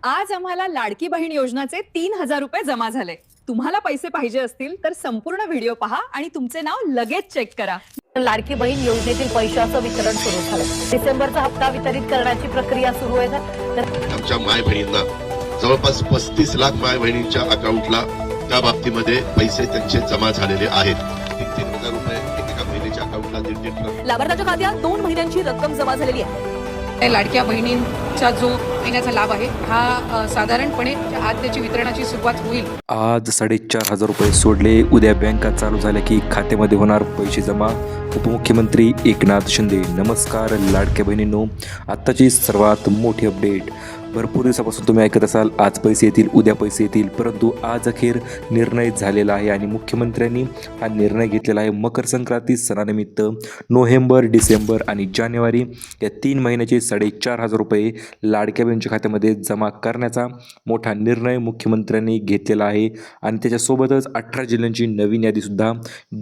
आज आम्हाला लाडकी बहीण योजनाचे 3,000 रुपये जमा झाले। तुम्हाला पैसे पाहिजे असतील तर संपूर्ण व्हिडिओ पहा आणि तुमचे नाव लगेच चेक करा। लाडकी बहीण योजनेतील पैशाचं वितरण सुरू झालं। डिसेंबरचा हप्ता वितरित करण्याची प्रक्रिया सुरू आहे। आमच्या माय बहिणींना जवळपास 35 लाख माय बहिणींच्या अकाउंटला त्या बाबतीमध्ये पैसे त्यांचे जमा झालेले आहेत। 3,000 रुपये एका महिलेच्या अकाउंटला 1.5 लाख। लाभार्थ्याच्या खात्यात 2 महिन्यांची रक्कम जमा झालेली आहे। लाडक्या बहिणींचा जो महिन्याचा लाभ आहे हा साधारणपणे आज त्याची वितरणाची सुरुवात होईल। आज 4,500 रुपये सोडले, उद्या बँका चालू झाल्या की खात्यामध्ये होणार पैसे जमा। उपमुख्यमंत्री एकनाथ शिंदे। नमस्कार लाडक्या बहिणींनो, आत्ताची सर्वात मोठी अपडेट। भरपूर दिवसापासून तुम्ही ऐकत असाल आज पैसे येतील, उद्या पैसे येतील, परंतु आज अखेर निर्णय झालेला आहे आणि मुख्यमंत्र्यांनी हा निर्णय घेतलेला आहे। मकर संक्रांती सणानिमित्त नोव्हेंबर, डिसेंबर आणि जानेवारी या 3 महिन्याचे 4,500 रुपये लाडक्या बहिणींच्या खात्यामध्ये जमा करण्याचा मोठा निर्णय मुख्यमंत्र्यांनी घेतलेला आहे आणि त्याच्यासोबतच 18 जिल्ह्यांची नवीन यादीसुद्धा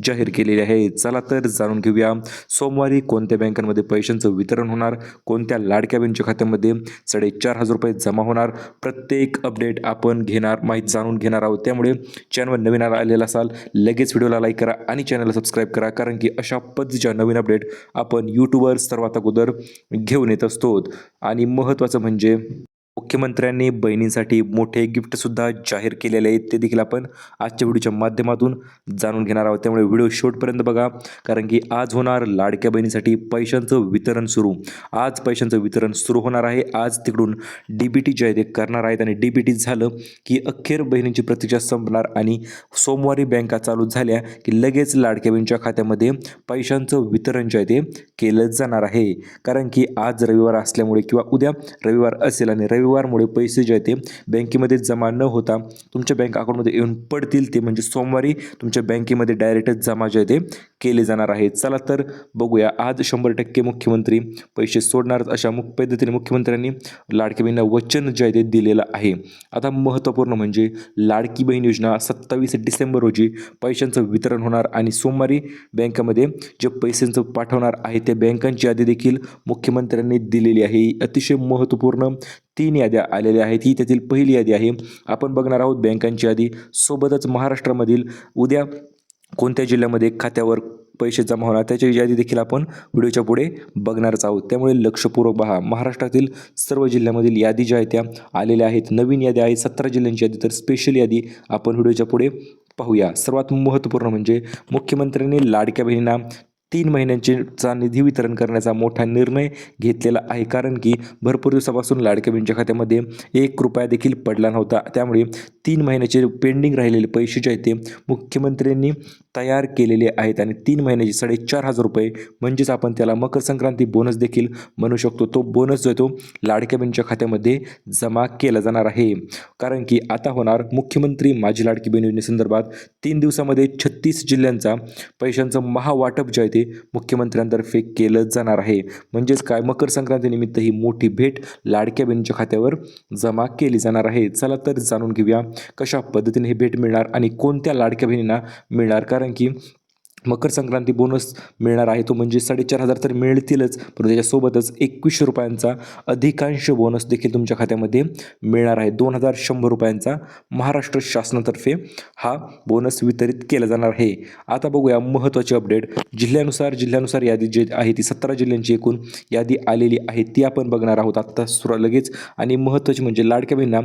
जाहीर केलेली आहे। चला तर जाणून घेऊया सोमवारी कोणत्या बँकांमध्ये पैशांचं वितरण होणार, कोणत्या लाडक्या बहिणींच्या खात्यामध्ये 4,500 रुपये जमा होणार। प्रत्येक अपडेट आपण जाणून घेणार आहोत। त्यामुळे चॅनलवर नवीन आलेला असाल लगेच व्हिडिओला लाईक करा आणि चॅनलला सबस्क्राईब करा, कारण की अशा पद्धतीच्या नवीन अपडेट आपण यूट्यूबवर सर्वात अगोदर घेऊन येत असतो। आणि महत्त्वाचं म्हणजे मुख्यमंत्र्यांनी बहिणींसाठी मोठे गिफ्टसुद्धा जाहीर केलेले आहेत, ते देखील आपण आजच्या व्हिडिओच्या माध्यमातून जाणून घेणार आहोत। त्यामुळे व्हिडिओ शेवटपर्यंत बघा, कारण की आज होणार लाडक्या बहिणीसाठी पैशांचं वितरण सुरू। आज पैशांचं वितरण सुरू होणार आहे। आज तिकडून DBT जे आहे ते करणार आहेत आणि DBT झालं की अखेर बहिणींची प्रतीक्षा संपणार आणि सोमवारी बँका चालू झाल्या की लगेच लाडक्या बहिणीच्या खात्यामध्ये पैशांचं वितरण जे आहे ते केलं जाणार आहे। कारण की आज रविवार असल्यामुळे किंवा उद्या रविवार असेल आणि रविवारमुळे पैसे जे आहेत ते बँकेमध्ये जमा न होता तुमच्या बँक अकाउंटमध्ये येऊन पडतील, ते म्हणजे सोमवारी तुमच्या बँकेमध्ये डायरेक्ट जमा जे आहे ते केले जाणार आहेत। चला तर बघूया, आज 100% मुख्यमंत्री पैसे सोडणारच अशा पद्धतीने मुख्यमंत्र्यांनी लाडकी बहिणींना वचन जे आहे ते दिलेलं आहे। आता महत्त्वपूर्ण म्हणजे लाडकी बहीण योजना 27 डिसेंबर रोजी पैशांचं वितरण होणार आणि सोमवारी बँकेमध्ये जे पैशांचं पाठवणार आहे त्या बँकांची यादी देखील मुख्यमंत्र्यांनी दिलेली आहे। अतिशय महत्त्वपूर्ण 3 याद्या आलेल्या आहेत। ही त्यातील पहिली यादी आहे। आपण बघणार आहोत बँकांची यादी, सोबतच महाराष्ट्रामधील उद्या कोणत्या जिल्ह्यामध्ये खात्यावर पैसे जमा होणार त्याची यादी देखील आपण व्हिडिओच्या पुढे बघणारच आहोत। त्यामुळे लक्षपूर्वक पहा। महाराष्ट्रातील सर्व जिल्ह्यामधील यादी ज्या आहेत त्या आलेल्या आहेत। नवीन यादी आहे 17 जिल्ह्यांची यादी, तर स्पेशल यादी आपण व्हिडिओच्या पुढे पाहूया। सर्वात महत्त्वपूर्ण म्हणजे मुख्यमंत्र्यांनी लाडक्या बहिणींना 3 महिन्यांचा निधी वितरण करण्याचा मोठा निर्णय घेतलेला आहे, कारण की भरपूर दिवसापासून लाडक्या बहिणीच्या खात्यामध्ये 1 रुपया देखील पडला नव्हता। त्यामुळे 3 महिन्याचे पेंडिंग राहिलेले पैसे जे आहेत ते मुख्यमंत्र्यांनी तयार केलेले आहेत आणि 3 महिन्याचे 4,500 रुपये म्हणजेच आपण त्याला मकर संक्रांती बोनस देखील म्हणू शकतो। तो बोनस जो आहे तो लाडक्या बहिणीच्या खात्यामध्ये जमा केला जाणार आहे, कारण की आता होणार मुख्यमंत्री माझी लाडकी बहीण योजनेसंदर्भात 3 दिवसामध्ये 36 जिल्ह्यांचा पैशांचं महावाटप जे आहे ते मुख्यमंत्र्यांतर्फे केलं जाणार आहे। म्हणजेच काय, मकर संक्रांतीनिमित्त ही मोठी भेट लाडक्या बहिणीच्या खात्यावर जमा केली जाणार आहे। चला तर जाणून घेऊया कशा पद्धतीने ही भेट मिळणार आणि कोणत्या लाडक्या बहिणींना मिळणार, कारण की मकर संक्रांती बोनस मिळणार आहे तो म्हणजे 4,500 तर मिळतीलच, परंतु त्याच्यासोबतच 2100 रुपयांचा अधिकांश बोनस देखील तुमच्या खात्यामध्ये मिळणार आहे। 2,100 रुपयांचा महाराष्ट्र शासनातर्फे हा बोनस वितरित केला जाणार आहे। आता बघूया महत्त्वाची अपडेट। जिल्ह्यानुसार यादी जी आहे ती 17 जिल्ह्यांची एकूण यादी आलेली आहे, ती आपण बघणार आहोत आत्ता लगेच। आणि महत्त्वाची म्हणजे लाडक्या बहिणींना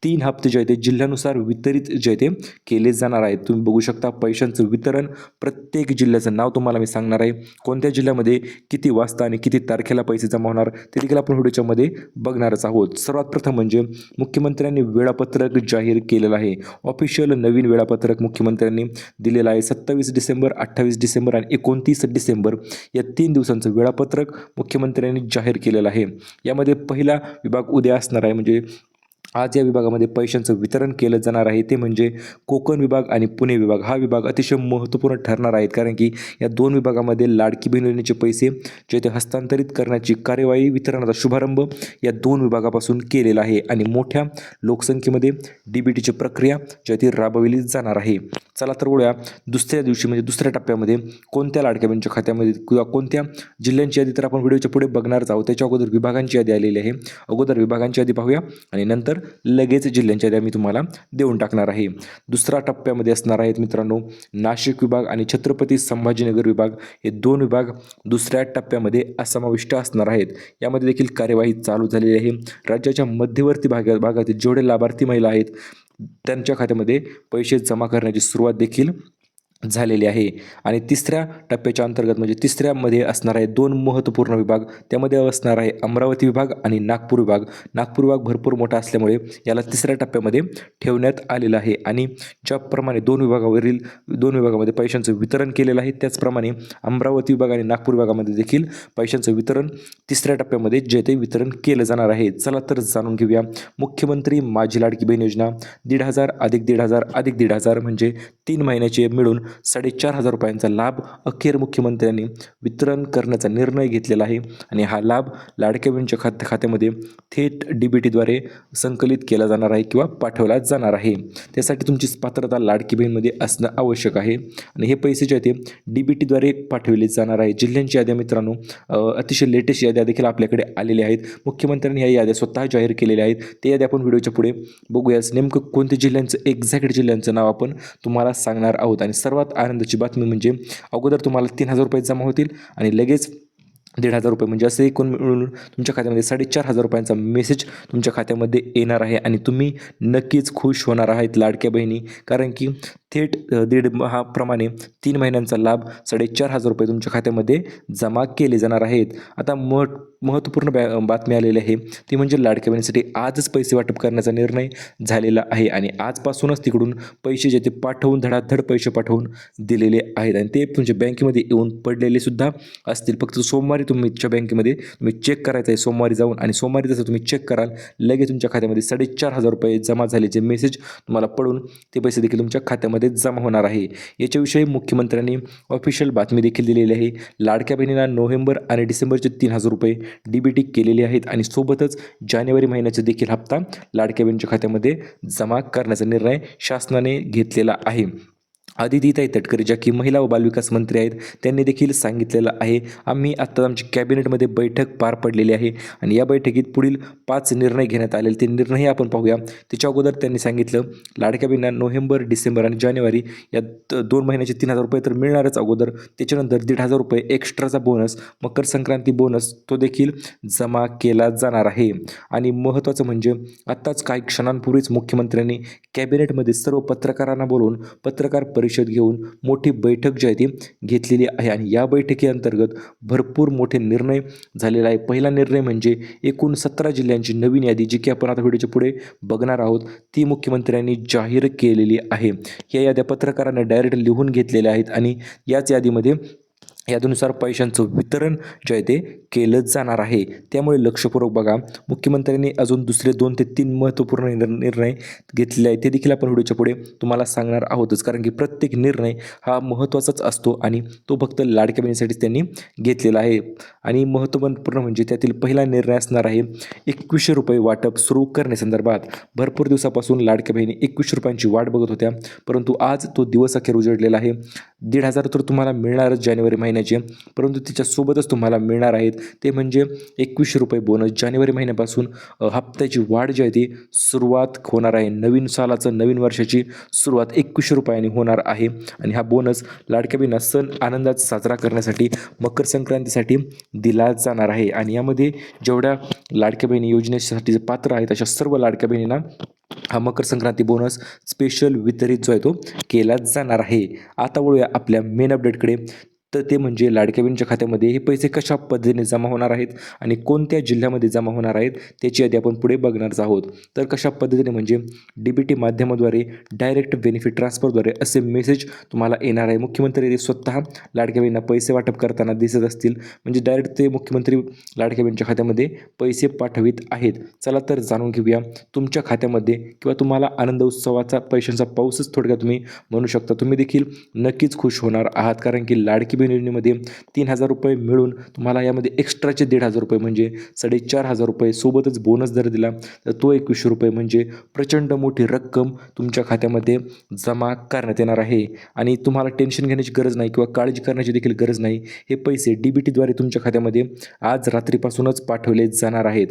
3 हप्ते जे आहे ते जिल्ह्यानुसार वितरित जे आहे ते केले जाणार आहेत। तुम्ही बघू शकता पैशांचं वितरण, प्रत्येक जिल्ह्याचं नाव तुम्हाला मी सांगणार आहे, कोणत्या जिल्ह्यामध्ये किती वाजता आणि किती तारखेला पैसे जमा होणार ते देखील आपण व्हिडिओच्या मध्ये बघणारच आहोत। सर्वात प्रथम म्हणजे मुख्यमंत्र्यांनी वेळापत्रक जाहीर केलेलं आहे। ऑफिशियल नवीन वेळापत्रक मुख्यमंत्र्यांनी दिलेलं आहे। 27 डिसेंबर, 28 डिसेंबर आणि 29 डिसेंबर या 3 दिवसांचं वेळापत्रक मुख्यमंत्र्यांनी जाहीर केलेलं आहे। यामध्ये पहिला विभाग उद्या असणार आहे, म्हणजे आज या विभागामध्ये पैशांचं वितरण केलं जाणार आहे, ते म्हणजे कोकण विभाग आणि पुणे विभाग। हा विभाग अतिशय महत्त्वपूर्ण ठरणार आहेत, कारण की या 2 विभागामध्ये लाडकी बहीण योजनेचे पैसे जे ते हस्तांतरित करण्याची कार्यवाही, वितरणाचा शुभारंभ या 2 विभागापासून केलेला आहे आणि मोठ्या लोकसंख्येमध्ये DBTची प्रक्रिया जी ती राबविली जाणार आहे। चला तर बोलूया दुसऱ्या दिवशी म्हणजे दुसऱ्या टप्प्यामध्ये कोणत्या लाडक्या बहिणीच्या खात्यामध्ये किंवा कोणत्या जिल्ह्यांची यादी तर आपण व्हिडिओच्या पुढे बघणारच आहोत। त्याच्या अगोदर विभागांची यादी आलेली आहे। अगोदर विभागांची यादी पाहूया आणि नंतर लगेच जिल्ह्यांच्या याद्या मी तुम्हाला देऊन टाकणार आहे. दुसरा टप्प्यामध्ये असणार आहेत मित्रांनो नाशिक विभाग आणि छत्रपती संभाजीनगर विभाग, हे 2 विभाग दुसऱ्या टप्प्यामध्ये समाविष्ट असणार आहेत. यामध्ये देखील कार्यवाही चालू झालेली आहे. राज्याच्या मध्यवर्ती भागातील जेवढे लाभार्थी महिला आहेत त्यांच्या खात्यामध्ये पैसे जमा करण्याची सुरुवात देखील झालेली आहे. आणि तिसऱ्या टप्प्याच्या अंतर्गत म्हणजे तिसऱ्यामध्ये असणार आहे 2 महत्त्वपूर्ण विभाग. त्यामध्ये असणार आहे अमरावती विभाग आणि नागपूर विभाग. नागपूर विभाग भरपूर मोठा असल्यामुळे याला तिसऱ्या टप्प्यामध्ये ठेवण्यात आलेलं आहे. आणि ज्याप्रमाणे 2 विभागामध्ये पैशांचं वितरण केलेलं आहे त्याचप्रमाणे अमरावती विभाग आणि नागपूर विभागामध्ये देखील पैशांचं वितरण तिसऱ्या टप्प्यामध्ये जे ते वितरण केलं जाणार आहे. चला तर जाणून घेऊया. मुख्यमंत्री माझी लाडकी बहीण योजना 1,500 अधिक 1,500 अधिक 1,500 म्हणजे 3 महिन्याचे मिळून 4,500 रुपयांचा लाभ अखेर मुख्यमंत्र्यांनी वितरण करण्याचा निर्णय घेतलेला आहे. आणि हा लाभ लाडक्या बहिणीच्या खात्यामध्ये थेट DBTद्वारे संकलित केला जाणार आहे किंवा पाठवला जाणार आहे. त्यासाठी तुमची पात्रता लाडकी बहीणमध्ये असणं आवश्यक आहे. आणि हे पैसे जे आहेत ते DBTद्वारे पाठवले जाणार आहे. जिल्ह्यांची याद्या मित्रांनो अतिशय लेटेस्ट याद्या देखील आपल्याकडे आलेल्या आहेत. मुख्यमंत्र्यांनी ह्या याद्या स्वतः जाहीर केलेल्या आहेत. ते याद्या आपण व्हिडिओच्या पुढे बघूयाच. नेमकं कोणत्या जिल्ह्यांचं एक्झॅक्ट जिल्ह्यांचं नाव आपण तुम्हाला सांगणार आहोत. आणि सर्वात आनंदाची बातमी म्हणजे अगोदर तुम्हाला 3,000 रुपये जमा होतील आणि लगेच 1,500 रुपये म्हणजे असे एकूण मिळून तुमच्या खात्यामध्ये 4,500 रुपयांचा मेसेज तुमच्या खात्यामध्ये येणार आहे. आणि तुम्ही नक्कीच खुश होणार आहेत लाडक्या बहिणी, कारण की थेट 1.5 प्रमाणे 3 महिन्यांचा लाभ 4,500 रुपये तुमच्या खात्यामध्ये जमा केले जाणार आहेत. आता महत्त्वपूर्ण बातमी आलेली आहे ती म्हणजे लाडक्या बहिणीसाठी आजच पैसे वाटप करण्याचा निर्णय झालेला आहे. आणि आजपासूनच तिकडून पैसे जे ते पाठवून धडाधड पैसे पाठवून दिलेले आहेत. आणि ते तुमच्या बँकेमध्ये येऊन पडलेले सुद्धा असतील. फक्त सोमवारी तुमच्या बँकेमध्ये तुम्ही चेक करायचं आहे सोमवारी जाऊन. आणि सोमवारी जसं तुम्ही चेक कराल लगेच तुमच्या खात्यामध्ये 4,500 रुपये जमा झाल्याचे मेसेज तुम्हाला पडून ते पैसे देखील तुमच्या खात्यामध्ये जमा होणार आहे. याच्याविषयी मुख्यमंत्र्यांनी ऑफिशियल बातमी देखील दिलेली आहे. लाडक्या बहिणींना नोव्हेंबर आणि डिसेंबरचे 3,000 रुपये DBT केलेले आहेत. आणि सोबतच जानेवारी महिन्याचा देखील हप्ता लाडक्या बहिणीच्या खात्यामध्ये जमा करण्याचा निर्णय शासनाने घेतलेला आहे. आदितीताई तटकरे ज्या की महिला व बालविकास मंत्री आहेत त्यांनी देखील सांगितलेलं आहे. आम्ही आत्ता आमची कॅबिनेटमध्ये बैठक पार पडलेली आहे आणि या बैठकीत पुढील 5 निर्णय घेण्यात आलेले ते निर्णय आपण पाहूया. त्याच्या अगोदर त्यांनी सांगितलं लाडक्या बहिणींना नोव्हेंबर, डिसेंबर आणि जानेवारी या 2 महिन्याचे 3,000 रुपये तर मिळणारच अगोदर. त्याच्यानंतर 1,500 रुपये एक्स्ट्राचा बोनस, मकर संक्रांती बोनस तो देखील जमा केला जाणार आहे. आणि महत्त्वाचं म्हणजे आत्ताच काही क्षणांपूर्वीच मुख्यमंत्र्यांनी कॅबिनेटमध्ये सर्व पत्रकारांना बोलवून पत्रकार परिषद घेऊन मोठी बैठक जी आहे ती घेतलेली आहे. आणि या बैठकीअंतर्गत भरपूर मोठे निर्णय झालेला आहे. पहिला निर्णय म्हणजे एकूण 17 जिल्ह्यांची नवीन यादी जी की आपण आता व्हिडिओच्या पुढे बघणार आहोत ती मुख्यमंत्र्यांनी जाहीर केलेली आहे. या याद्या पत्रकारांना डायरेक्ट लिहून घेतलेल्या आहेत आणि याच यादीमध्ये यादीनुसार पैशांचं वितरण जे आहे ते केलं जाणार आहे. त्यामुळे लक्षपूर्वक बघा. मुख्यमंत्र्यांनी अजून दुसरे 2 ते 3 महत्त्वपूर्ण निर्णय घेतलेले आहेत. ते देखील आपण व्हिडिओच्या पुढे तुम्हाला सांगणार आहोतच, कारण की प्रत्येक निर्णय हा महत्त्वाचाच असतो आणि तो फक्त लाडक्या बहिणीसाठीच त्यांनी घेतलेला आहे. आणि महत्त्वपूर्ण म्हणजे त्यातील पहिला निर्णय असणार आहे 2100 रुपये वाटप सुरू करण्यासंदर्भात. भरपूर दिवसापासून लाडक्या बहिणी 2100 रुपयांची वाट बघत होत्या, परंतु आज तो दिवस अखेर उजडलेला आहे. 1,500 तर तुम्हाला मिळणारच जानेवारी महिन्याचे, परंतु त्याच्यासोबतच तुम्हाला मिळणार आहेत ते म्हणजे 2100 रुपये बोनस. जानेवारी महिन्यापासून हप्त्याची वाढ जी आहे ती सुरुवात होणार आहे. नवीन सालाचं नवीन वर्षाची सुरुवात 2100 रुपयांनी होणार आहे. आणि हा बोनस लाडक्या बहिणींना सण आनंदात साजरा करण्यासाठी मकर संक्रांतीसाठी दिला जाणार आहे. आणि यामध्ये जेवढ्या लाडक्या बहिणी योजनेसाठी पात्र आहेत अशा सर्व लाडक्या बहिणींना हा मकर संक्रांती बोनस स्पेशल वितरित जो आहे तो केला जाणार आहे. आता वळूया आपल्या मेन अपडेटकडे. तर ते म्हणजे लाडक्या बहिणीच्या खात्यामध्ये हे पैसे कशा पद्धतीने जमा होणार आहेत आणि कोणत्या जिल्ह्यामध्ये जमा होणार आहेत त्याची यादी आपण पुढे बघणारच आहोत. तर कशा पद्धतीने म्हणजे DBT माध्यमाद्वारे डायरेक्ट बेनिफिट ट्रान्सफरद्वारे असे मेसेज तुम्हाला येणार आहे. मुख्यमंत्री ते स्वतः लाडक्या बहिणींना पैसे वाटप करताना दिसत असतील, म्हणजे डायरेक्ट ते मुख्यमंत्री लाडक्या बहिणीच्या खात्यामध्ये पैसे पाठवित आहेत. चला तर जाणून घेऊया तुमच्या खात्यामध्ये किंवा तुम्हाला आनंद उत्सवाचा पैशांचा पाऊसच थोडक्यात तुम्ही म्हणू शकता. तुम्ही देखील नक्कीच खुश होणार आहात, कारण की लाडकी योजनेमध्ये 3,000 रुपये मिळून तुम्हाला यामध्ये एक्स्ट्राचे 1,500 रुपये म्हणजे 4,500 रुपये सोबतच बोनस जर दिला तर तो 2100 रुपये म्हणजे प्रचंड मोठी रक्कम तुमच्या खात्यामध्ये जमा करण्यात येणार आहे. आणि तुम्हाला टेन्शन घेण्याची गरज नाही किंवा काळजी करण्याची देखील गरज नाही. हे पैसे DBTद्वारे तुमच्या खात्यामध्ये आज रात्रीपासूनच पाठवले जाणार आहेत.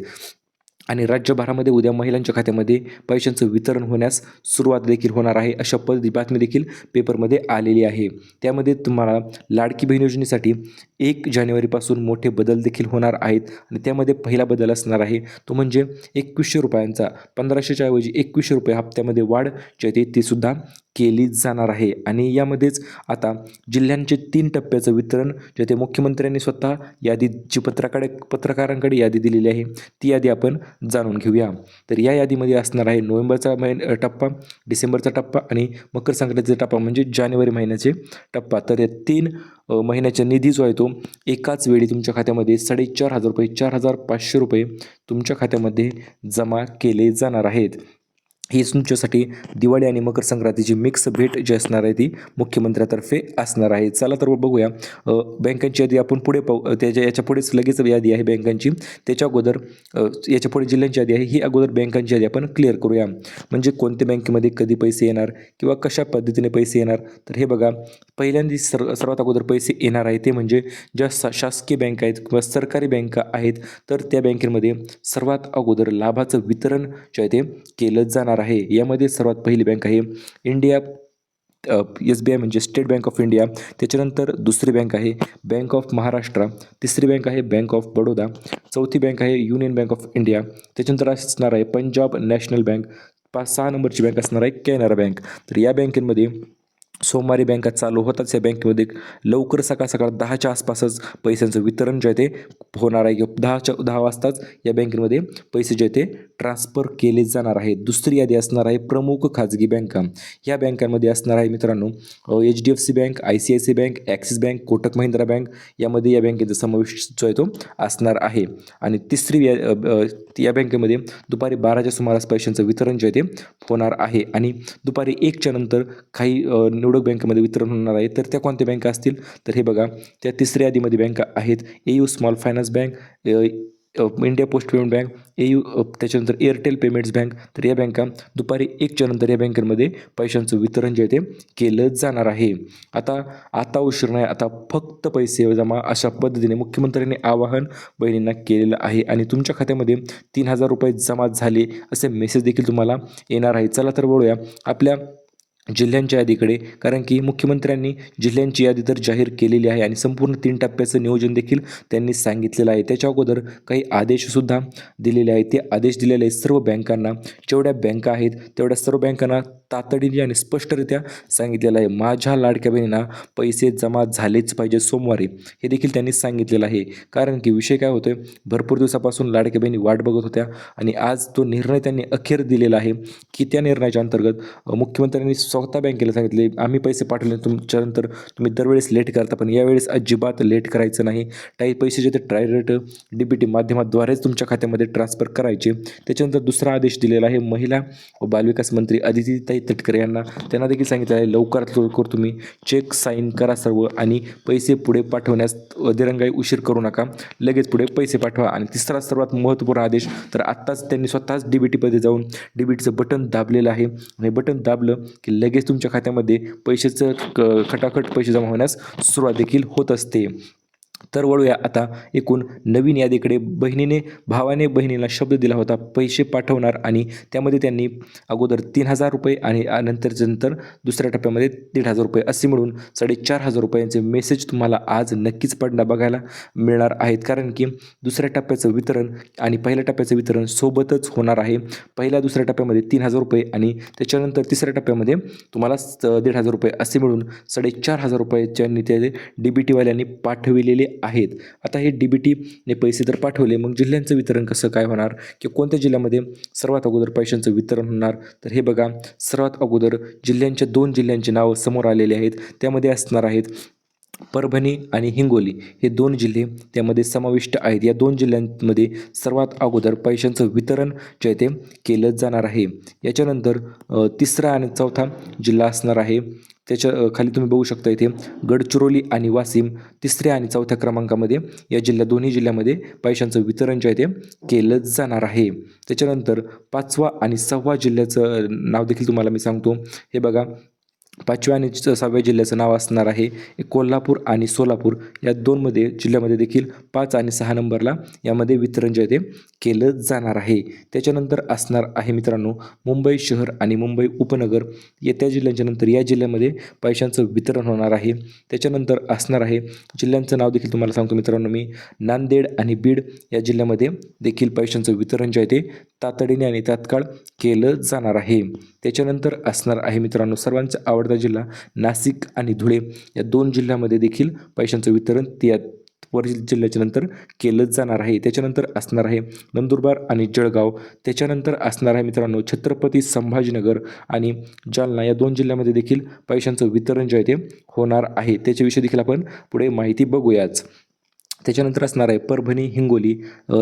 आणि राज्यभरामध्ये उद्या महिलांच्या खात्यामध्ये पैशांचं वितरण होण्यास सुरुवात देखील होणार आहे, अशा बातमी देखील पेपरमध्ये आलेली आहे. त्यामध्ये तुम्हाला लाडकी बहीण योजनेसाठी 1 जानेवारीपासून मोठे बदल देखील होणार आहेत आणि त्यामध्ये पहिला बदल असणार आहे तो म्हणजे 2100 रुपयांचा 1500च्या ऐवजी 2100 रुपये हप्त्यामध्ये वाढ जी आहे ती सुद्धा केली जाणार आहे. आणि यामध्येच आता जिल्ह्यांचे 3 टप्प्याचं वितरण जे ते मुख्यमंत्र्यांनी स्वतः यादी जी पत्रकारांकडे यादी दिलेली आहे ती यादी आपण जाणून घेऊया. तर या यादीमध्ये असणार आहे नोव्हेंबरचा टप्पा, डिसेंबरचा टप्पा आणि मकर संक्रांतीचा टप्पा म्हणजे जानेवारी महिन्याचे टप्पा. तर या 3 महिन्याचा निधी जो आहे तो एकाच वेळी तुमच्या खात्यामध्ये 4500 रुपये 4500 रुपये तुमच्या खात्यामध्ये जमा केले जाणार आहेत. ही तुमच्यासाठी दिवाळी आणि मकर संक्रांतीची मिक्स भेट जी असणार आहे ती मुख्यमंत्र्यातर्फे असणार आहे. चला तर बघूया बँकांची यादी आपण पुढे पाहू. याच्या पुढेच लगेच यादी आहे बँकांची. त्याच्या अगोदर याच्या पुढे जिल्ह्यांची यादी आहे. ही अगोदर बँकांची यादी आपण क्लिअर करूया. म्हणजे कोणत्या बँकेमध्ये कधी पैसे येणार किंवा कशा पद्धतीने पैसे येणार. तर हे बघा, पहिल्यांदा सर्वात अगोदर पैसे येणार आहे ते म्हणजे ज्या शासकीय बँका आहेत किंवा सरकारी बँका आहेत तर त्या बँकेमध्ये सर्वात अगोदर लाभाचं वितरण जे आहे ते केलं जाणार आहे. यामध्ये सर्वात पहिली बँक आहे इंडिया SBI म्हणजे स्टेट बँक ऑफ इंडिया. त्याच्यानंतर दुसरी बँक आहे बँक ऑफ महाराष्ट्र. तिसरी बँक आहे बँक ऑफ बडोदा. चौथी बँक आहे युनियन बँक ऑफ इंडिया. त्याच्यानंतर असणार आहे पंजाब नॅशनल बँक. 5-6 नंबरची बँक असणार आहे कॅनरा बँक. तर या बँकेमध्ये सोमवारी बँका चालू होताच या बँकेमध्ये लवकर सकाळ 10च्या आसपासच पैशांचं वितरण जे आहे ते होणार आहे. 10 वाजताच या बँकेमध्ये पैसे जे आहे ते ट्रान्सफर केले जाणार आहेत. दुसरी यादी असणार आहे प्रमुख खाजगी बँका. या बँकांमध्ये असणार आहे मित्रांनो HDFC bank, ICICI bank, axis bank, Kotak Mahindra bank. यामध्ये या बँकेचा समावेश जो आहे तो असणार आहे. आणि तिसरी या बँकेमध्ये दुपारी 12च्या सुमारास पैशांचं वितरण जे आहे ते होणार आहे. आणि दुपारी 1च्या नंतर काही निवडक बँकेमध्ये वितरण होणार आहे. तर त्या कोणत्या बँका असतील तर हे बघा, त्या तिसऱ्या यादीमध्ये बँका आहेत AU small finance bank, India post payment bank, AU त्याच्यानंतर एअरटेल पेमेंट्स बँक. तर या बँका दुपारी 1च्या नंतर या बँकांमध्ये पैशांचं वितरण जे आहे ते केलं जाणार आहे. आता उशीर नाही, आता फक्त पैसे जमा अशा पद्धतीने मुख्यमंत्र्यांनी आवाहन बहिणींना केलेलं आहे. आणि तुमच्या खात्यामध्ये 3000 रुपये जमा झाले असे मेसेज देखील तुम्हाला येणार आहे. चला तर वळूया आपल्या जिल्ह्यांच्या यादीकडे, कारण की मुख्यमंत्र्यांनी जिल्ह्यांची यादी तर जाहीर केलेली आहे आणि संपूर्ण 3 टप्प्याचं नियोजन देखील त्यांनी सांगितलेलं आहे. त्याच्या अगोदर काही आदेशसुद्धा दिलेले आहेत. ते आदेश दिलेले आहेत सर्व बँकांना. जेवढ्या बँका आहेत तेवढ्या सर्व बँकांना तातडीने आणि स्पष्टरित्या सांगितलेलं आहे माझ्या लाडक्या बहिणींना पैसे जमा झालेच पाहिजे सोमवारी, हे देखील त्यांनी सांगितलेलं आहे. कारण की विषय काय होतोय, भरपूर दिवसापासून लाडक्या बहिणी वाट बघत होत्या आणि आज तो निर्णय त्यांनी अखेर दिलेला आहे की त्या निर्णयाच्या अंतर्गत मुख्यमंत्र्यांनी स्वतः बँकेला सांगितले आम्ही पैसे पाठवले तुमच्यानंतर तुम्ही दरवेळेस लेट करता, पण यावेळेस अजिबात लेट करायचं नाही. काही पैसे जे ते डायरेक्ट DBT माध्यमाद्वारेच तुमच्या खात्यामध्ये ट्रान्सफर करायचे. त्याच्यानंतर दुसरा आदेश दिलेला आहे महिला व बालविकास मंत्री आदितीताई तटकरे यांना. त्यांना देखील सांगितलं आहे लवकरात लवकर तुम्ही चेक साईन करा सर्व आणि पैसे पुढे पाठवण्यास दिरंगाई उशीर करू नका, लगेच पुढे पैसे पाठवा. आणि तिसरा सर्वात महत्त्वपूर्ण आदेश तर आत्ताच त्यांनी स्वतःच DBTमध्ये जाऊन DBTचं बटन दाबलेलं आहे आणि बटन दाबलं की लगेच तुमच्या खात्यामध्ये पैशाचं खटाखट पैसे जमा होण्यास सुरुवात देखील होत असते. तर वळूया आता एकूण नवीन यादीकडे. भावाने बहिणीला शब्द दिला होता पैसे पाठवणार आणि त्यामध्ये त्यांनी अगोदर 3000 रुपये आणि नंतर दुसऱ्या टप्प्यामध्ये 1500 रुपये असे मिळून 4500 रुपयांचे मेसेज तुम्हाला आज नक्कीच बघायला मिळणार आहेत. कारण की दुसऱ्या टप्प्याचं वितरण आणि पहिल्या टप्प्याचं वितरण सोबतच होणार आहे. पहिल्या दुसऱ्या टप्प्यामध्ये 3000 रुपये आणि त्याच्यानंतर तिसऱ्या टप्प्यामध्ये तुम्हाला 1500 रुपये असे मिळून 4500 रुपयाच्या ते DBTवाल्यांनी पाठविलेले आहेत. आता हे DBTने पैसे तर पाठवले, मग जिल्ह्यांचं वितरण कसं काय होणार किंवा कोणत्या जिल्ह्यामध्ये सर्वात अगोदर पैशांचं वितरण होणार. तर हे बघा, सर्वात अगोदर 2 जिल्ह्यांची नावं समोर आलेली आहेत. त्यामध्ये असणार आहेत परभणी आणि हिंगोली हे 2 जिल्हे त्यामध्ये समाविष्ट आहेत. या 2 जिल्ह्यांमध्ये सर्वात अगोदर पैशांचं वितरण जे आहे ते केलं जाणार आहे. याच्यानंतर तिसरा आणि चौथा जिल्हा असणार आहे. त्याच्या खाली तुम्ही बघू शकता इथे गडचिरोली आणि वाशिम 3ऱ्या आणि 4थ्या क्रमांकामध्ये या दोन्ही जिल्ह्यामध्ये पैशांचं वितरण जे आहे ते केलं जाणार आहे. त्याच्यानंतर 5वा आणि 6वा जिल्ह्याचं नाव देखील तुम्हाला मी सांगतो. हे बघा, 5व्या आणि 6व्या जिल्ह्याचं नाव असणार आहे कोल्हापूर आणि सोलापूर या दोनमध्ये जिल्ह्यामध्ये देखील 5 आणि 6 नंबरला यामध्ये वितरण जे आहे ते केलं जाणार आहे. त्याच्यानंतर असणार आहे मित्रांनो मुंबई शहर आणि मुंबई उपनगर या त्या जिल्ह्यांच्या नंतर या जिल्ह्यामध्ये पैशांचं वितरण होणार आहे. त्याच्यानंतर असणार आहे जिल्ह्यांचं नाव देखील तुम्हाला सांगतो मित्रांनो मी नांदेड आणि बीड या जिल्ह्यामध्ये देखील पैशांचं वितरण जे आहे ते तातडीने आणि तात्काळ केलं जाणार आहे. त्याच्यानंतर असणार आहे मित्रांनो सर्वांचा आवडता जिल्हा नाशिक आणि धुळे या 2 जिल्ह्यामध्ये देखील पैशांचं वितरण त्या वरील जिल्ह्याच्या नंतर केलं जाणार आहे. त्याच्यानंतर असणार आहे नंदुरबार आणि जळगाव. त्याच्यानंतर असणार आहे मित्रांनो छत्रपती संभाजीनगर आणि जालना या 2 जिल्ह्यामध्ये देखील पैशांचं वितरण जे आहे ते होणार आहे. त्याच्याविषयी देखील आपण पुढे माहिती बघूयाच. त्याच्यानंतर असणार आहे परभणी हिंगोली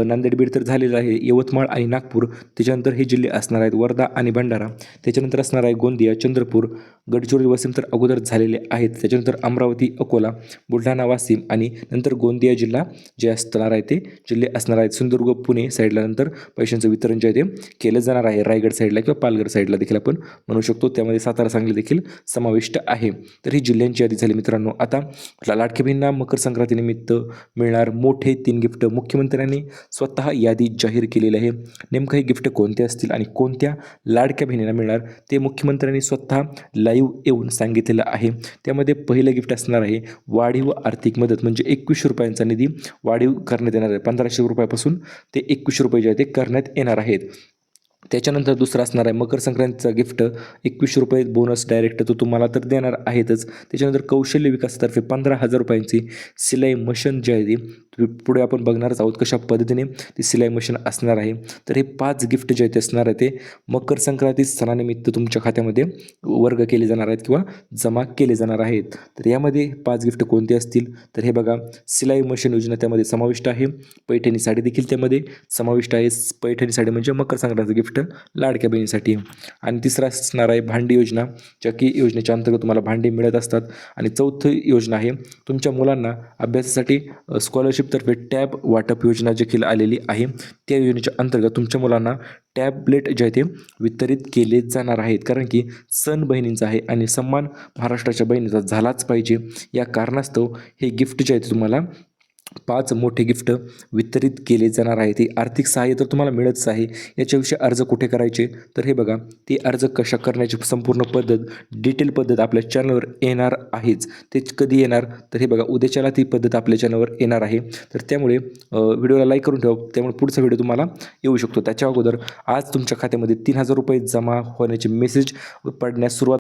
नांदेड बीड तर झालेलं आहे यवतमाळ आणि नागपूर. त्याच्यानंतर हे जिल्हे असणार आहेत वर्धा आणि भंडारा. त्याच्यानंतर असणार आहे गोंदिया चंद्रपूर गडचिरोली वाशिम तर अगोदर झालेले आहेत. त्याच्यानंतर अमरावती अकोला बुलढाणा वाशिम आणि नंतर गोंदिया जिल्हा जे असणार आहे ते जिल्हे असणार आहेत सिंधुदुर्ग पुणे साईडला नंतर पैशांचं वितरण जे आहे ते केलं जाणार आहे. रायगड साईडला किंवा पालघर साईडला देखील आपण म्हणू शकतो. त्यामध्ये सातारा सांगली देखील समाविष्ट आहे. तर ही जिल्ह्यांची यादी झाली मित्रांनो. आता लाडक्या बहिणींना मकर संक्रांतीनिमित्त मिळणार मोठे 3 गिफ्ट मुख्यमंत्र्यांनी स्वतः यादी जाहीर केलेली आहे. नेमकं हे गिफ्ट कोणते असतील आणि कोणत्या लाडक्या बहिणींना मिळणार ते मुख्यमंत्र्यांनी स्वतः लाईव्ह येऊन सांगितलेलं आहे. त्यामध्ये पहिलं गिफ्ट असणार आहे वाढीव आर्थिक मदत म्हणजे 2100 रुपयांचा निधी वाढीव करण्यात येणार आहे. 1500 रुपयापासून ते 2100 रुपये जे आहे ते करण्यात येणार आहेत. त्याच्यानंतर दुसरा असणार आहे मकर संक्रांतीचा गिफ्ट 2100 रुपये बोनस डायरेक्ट तो तुम्हाला तर देणार आहेतच. त्याच्यानंतर कौशल्य विकासातर्फे 15,000 रुपयांची सिलाई मशीन जी आहे ती पुढे आपण बघणारच आहोत कशा पद्धतीने ती सिलाई मशीन असणार आहे. तर हे 5 गिफ्ट जे आहेत ते असणार आहे ते मकर संक्रांती सणानिमित्त तुमच्या खात्यामध्ये वर्ग केले जाणार आहेत किंवा जमा केले जाणार आहेत. तर यामध्ये 5 गिफ्ट कोणते असतील तर हे बघा सिलाई मशीन योजना त्यामध्ये समाविष्ट आहे. पैठणी साडी देखील त्यामध्ये समाविष्ट आहे. पैठणी साडी म्हणजे मकर संक्रांतीचं गिफ्ट लाडक्या बहिणीसाठी. आणि तिसरा असणार आहे भांडी योजना ज्या की योजनेच्या अंतर्गत तुम्हाला भांडी मिळत असतात. आणि चौथी योजना आहे तुमच्या मुलांना अभ्यासासाठी स्कॉलरशिपतर्फे टॅब वाटप योजना देखील आलेली आहे. त्या योजनेच्या अंतर्गत तुमच्या मुलांना टॅबलेट जे आहे ते वितरित केले जाणार आहेत. कारण की सण बहिणींचा आहे आणि सन्मान महाराष्ट्राच्या बहिणीचा झालाच पाहिजे या कारणास्तव हे गिफ्ट जे आहे ते तुम्हाला 5 मोठे गिफ्ट वितरित केले जाणार आहे. ते आर्थिक सहाय्य तर तुम्हाला मिळतच आहे. याच्याविषयी अर्ज कुठे करायचे तर हे बघा ते अर्ज कशा करण्याची संपूर्ण पद्धत डिटेल पद्धत आपल्या चॅनलवर येणार आहेच. ते कधी येणार तर हे बघा उद्याच्याला ती पद्धत आपल्या चॅनलवर येणार आहे. तर त्यामुळे व्हिडिओला लाईक करून ठेवा. त्यामुळे पुढचा व्हिडिओ तुम्हाला येऊ शकतो. त्याच्या अगोदर आज तुमच्या खात्यामध्ये 3000 रुपये जमा होण्याचे मेसेज पडण्यास सुरुवात